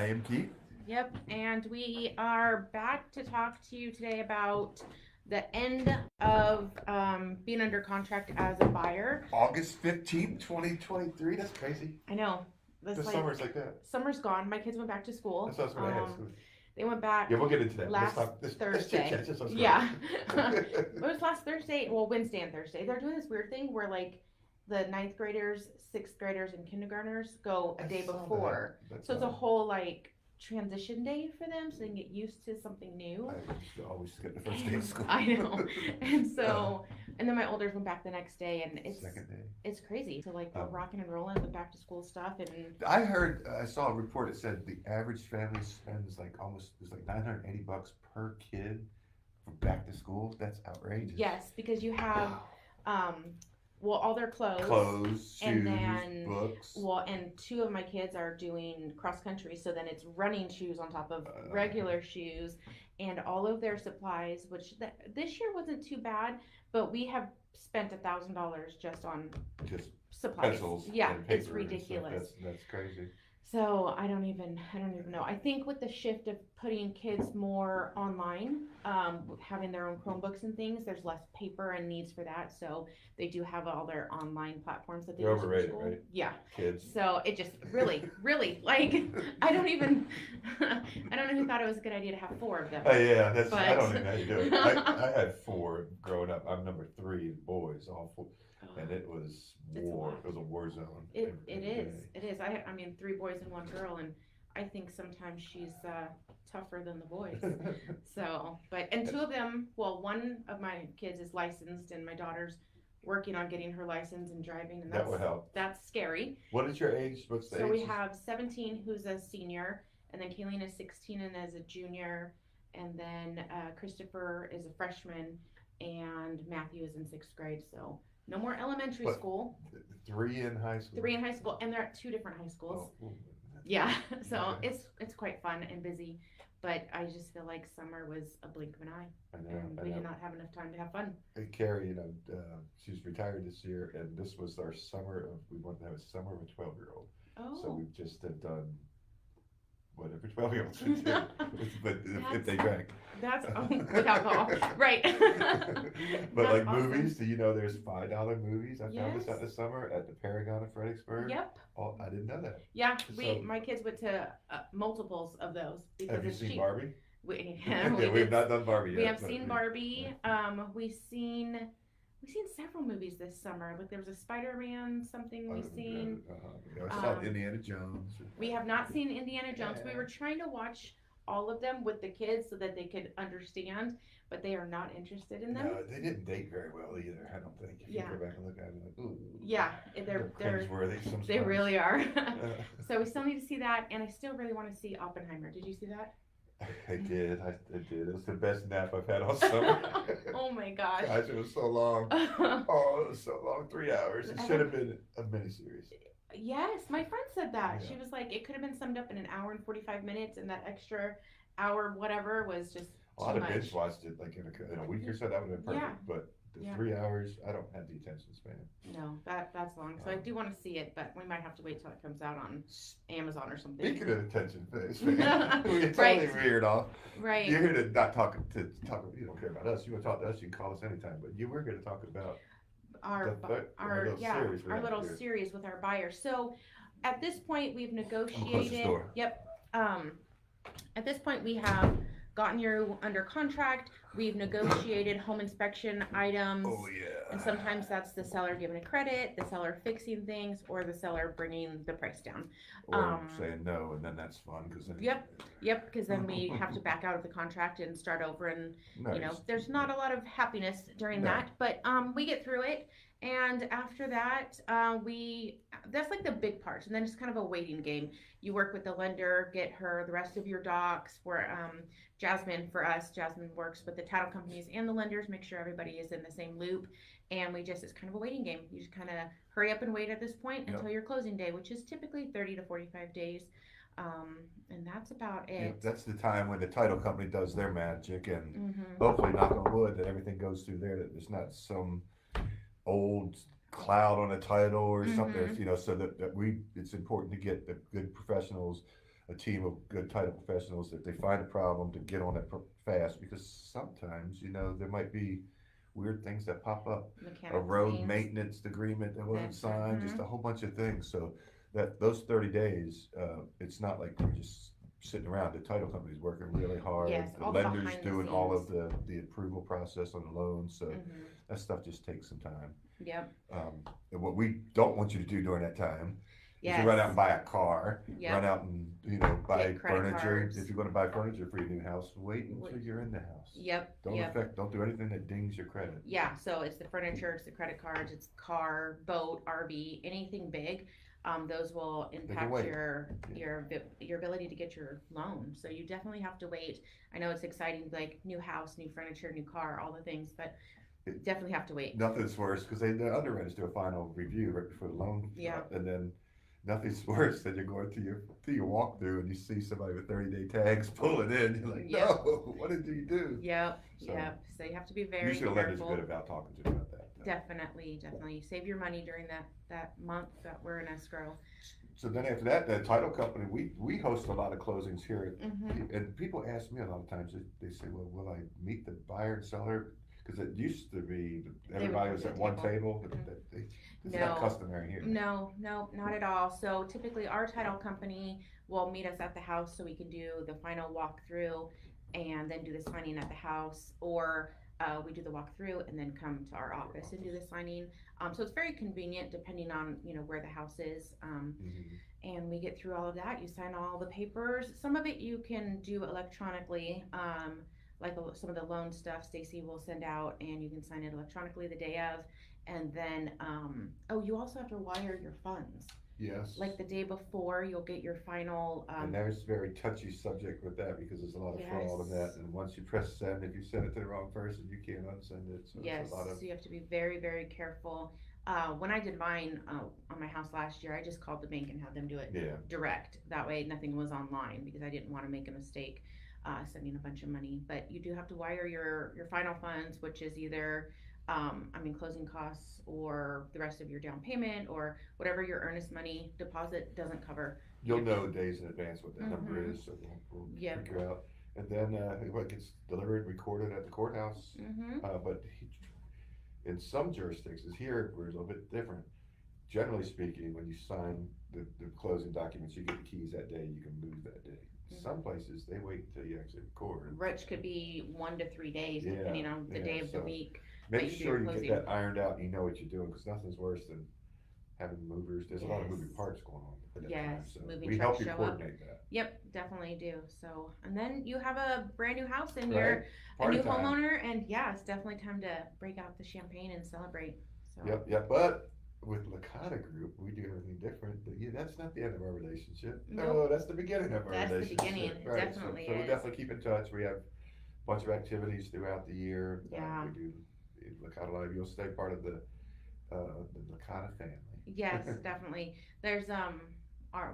I am Keith. Yep, and we are back to talk to you today about the end of being under contract as a buyer. August 15th, 2023. That's crazy. I know. The This summer's like that. summer's gone. My kids went back to school. That's what I was going to ask. They went Yeah, back we'll get into that. last Let's chit Thursday. chat. Just let's Yeah. It was last Thursday. Well, Wednesday and Thursday. They're doing this weird thing where like the ninth graders, sixth graders, and kindergartners go a day before. So it's a whole like transition day for them so they can get used to something new. I used to always skip the first day of school. I know. And so, and then my olders went back the next day, and Second day. it's crazy. So like we're rocking and rolling with back to school stuff, and I saw a report that said the average family spends like it's like $980 per kid for back to school. That's outrageous. yes, because you have well, all their Clothes, and shoes, then books. well, and two of my kids are doing cross country, so then it's running shoes on top of regular shoes, and all of their supplies, which this year wasn't too bad, but we have spent $1,000 just on Just supplies. pencils. Yeah, and paper it's ridiculous. That's crazy. So I don't even know. I think with the shift of putting kids more online, having their own Chromebooks and things, there's less paper and needs for that. So they do have all their online platforms that they They're use for overrated, school. right? Yeah. Kids. So it just really, like I don't even I don't know who thought it was a good idea to have four of them. Yeah, but... I don't even know how you do it. I had four growing up. I'm number 3 boys, all 4. And it was war. It was a war zone. It is. I mean, 3 boys and 1 girl, and I think sometimes she's tougher than the boys. So, and 2 of them. Well, one of my kids is licensed, and my daughter's working on getting her license and driving, and that would help. That's scary. What is your age? What's the age? So we have 17, who's a senior, and then Kayleen is 16 and is a junior, and then Christopher is a freshman, and Matthew is in 6th grade. So. No more elementary school. 3 in high school. 3 in high school, and they're at 2 different high schools. Oh, yeah, so it's quite fun and busy, but I just feel like summer was a blink of an eye. I know. We did not have enough time to have fun. Hey, Carrie, she's retired this year, and this was our summer we wanted to have a summer of a 12-year-old. Oh. So we just have done whatever 12-year-olds would do, but if they drank. That's with alcohol, right? But like awesome. Movies, do you know there's $5 movies? I found this out this summer at the Paragon of Fredericksburg. Yep. Oh, I didn't know that. Yeah, my kids went to multiples of those because have you it's seen cheap. Barbie? We've not done Barbie yet. We have seen Barbie. We've seen several movies this summer. Like there was a Spider-Man something we've seen. I saw Indiana Jones. We have not seen Indiana Jones. We were trying to watch all of them with the kids so that they could understand, but they are not interested in them. No, they didn't date very well either. I don't think. If you go back and look at them, like, ooh. Yeah, they're cringeworthy sometimes. They really are. So we still need to see that, and I still really want to see Oppenheimer. Did you see that? I did. It was the best nap I've had all summer. Oh my gosh. Gosh, it was so long. Oh, it was so long. 3 hours. It should have been a miniseries. Yes, my friend said that. Yeah. She was like, it could have been summed up in an hour and 45 minutes, and that extra hour, whatever, was just too much. I'd have binge watched it like in a week or so. That would have been perfect. Yeah. But the 3 hours, I don't have the attention span. No, that's long. So I do want to see it, but we might have to wait till it comes out on Amazon or something. Speaking of attention span, we totally veered off. Right. You're here to not talk. You don't care about us. You want to talk to us? You can call us anytime. But you were going to talk about our little series with our buyers. So at this point, we've negotiated. Yep. At this point, we have gotten you under contract. We've negotiated home inspection items. Oh yeah. And sometimes that's the seller giving a credit, the seller fixing things, or the seller bringing the price down. Or saying no, and then that's fun because then. Yep. Because then we have to back out of the contract and start over, and there's not a lot of happiness during that, but we get through it. And after that, that's like the big part. And then it's kind of a waiting game. You work with the lender, get her the rest of your docs. For Jasmine works with the title companies and the lenders, make sure everybody is in the same loop. And it's kind of a waiting game. You just kind of hurry up and wait at this point until your closing day, which is typically 30 to 45 days. And that's about it. Yeah, that's the time when the title company does their magic, and hopefully, knock on wood, that everything goes through there, that there's not some old cloud on a title or something, so that it's important to get the good professionals a team of good title professionals, if they find a problem, to get on it fast, because sometimes, there might be weird things that pop up. A Mechanical road things. maintenance agreement that wasn't That, signed, just a whole bunch of things. So that those 30 days, it's not like we're just sitting around. The title company's working really hard. yes, The all the lender's behind the doing all of scenes. the approval process on the loan. So Mm-hmm. that stuff just takes some time. Yep. And what we don't want you to do during that time is to Yes. run out and buy a car, Yep. run out and buy Get credit furniture. cards. If you're going to buy furniture for your new house, wait until you're in the house. Yep. Don't Yep. don't do anything that dings your credit. Yeah. So it's the furniture, it's the credit cards, it's car, boat, RV, anything big. Those will impact wait. your ability to get your loan. So you definitely have to wait. I know it's exciting, like new house, new furniture, new car, all the things, but definitely have to wait. Nothing's worse because the underwriters do a final review right before the loan, Yeah. and then nothing's worse than you're going through your walkthrough and you see somebody with 30-day tags pulling in. You're like, Yep. no, what did you do? Yep. So, Yep. So you have to be very usually the lender's careful. good about talking to you about that. Definitely, definitely save your money during that month that we're in escrow. So then after that, the title company, we host a lot of closings here, Mm-hmm. and people ask me a lot of times. They say, "Well, will I meet the buyer and seller?" Because it used to be everybody was at one table. It's not customary here. No, not at all. So typically, our title company will meet us at the house so we can do the final walkthrough, and then do the signing at the house, or we do the walkthrough and then come to our office and do the signing. So it's very convenient depending on where the house is. And we get through all of that. You sign all the papers. Some of it you can do electronically. Like some of the loan stuff, Stacy will send out, and you can sign it electronically the day of. And then, you also have to wire your funds. Yes. Like the day before, you'll get your final. And there's a very touchy subject with that because there's a lot of fraud in that. And once you press send, if you send it to the wrong person, you can't unsend it. So yes, so you have to be very, very careful. When I did mine on my house last year, I just called the bank and had them do it direct. That way, nothing was online because I didn't want to make a mistake sending a bunch of money. But you do have to wire your final funds, which is either closing costs or the rest of your down payment or whatever your earnest money deposit doesn't cover. You'll know days in advance what that number is, so we'll figure out. And then what gets delivered, recorded at the courthouse. But in some jurisdictions, here we're a little bit different. Generally speaking, when you sign the closing documents, you get the keys that day. You can move that day. Some places they wait until you actually record. Which could be 1 to 3 days, depending on the day of the week. Make sure you get that ironed out and you know what you're doing, because nothing's worse than having movers. There's a lot of moving parts going on at that time. So we help you coordinate that. Yep, definitely do. So, and then you have a brand new house and you're a new homeowner, and it's definitely time to break out the champagne and celebrate. So. Yep. But with Licata Group, we do everything different. That's not the end of our relationship. Nope. No, that's the beginning of our relationship. That's the beginning. Right. Definitely so we'll definitely keep in touch. We have a bunch of activities throughout the year. Yeah. We do Licata Live. You'll stay part of the Licata family. Yes, definitely. There's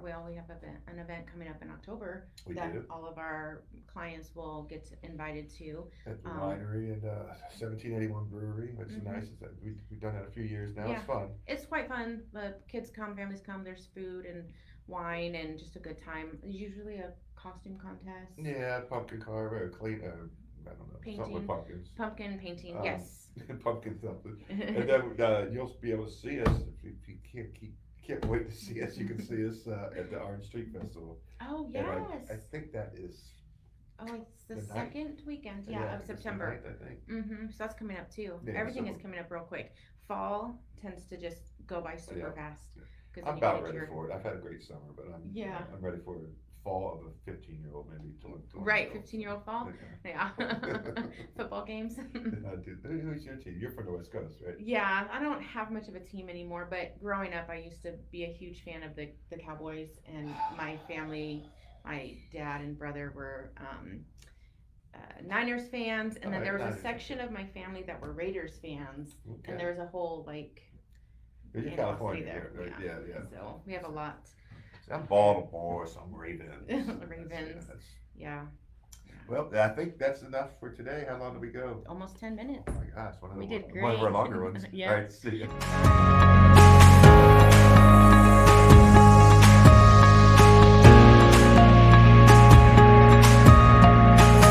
we have an event coming up in October that all of our clients will get invited to. At the winery and 1781 Brewery, which is nice. We've done that a few years now. It's fun. It's quite fun. The kids come, families come. There's food and wine and just a good time. There's usually a costume contest. Yeah, pumpkin carve or clean. I don't know. Painting. Something with pumpkins. Pumpkin painting. Yes. Pumpkin something. And then you'll be able to see us if you can't wait to see us. You can see us at the Orange Street Festival. Oh yes. I think that is. Oh, it's the second weekend, of September. 9th, I think. So that's coming up too. Yeah, Everything is coming up real quick. Fall tends to just go by super fast. I'm about ready for it. I've had a great summer, but I'm ready for it. Fall of a 15-year-old, maybe. Right, 15-year-old fall. Yeah. Football games. Who's your team? You're from the West Coast, right? Yeah, I don't have much of a team anymore, but growing up, I used to be a huge fan of the Cowboys, and my family, my dad and brother were Niners fans, and then there was a section of my family that were Raiders fans, and there was a whole You're California there. Right? Yeah. So we have a lot. I'm Baltimore, so I'm Ravens. Ravens. Yeah. Well, I think that's enough for today. How long did we go? Almost 10 minutes. Oh my gosh, we did great. One of our longer ones. Yeah. All right, see you.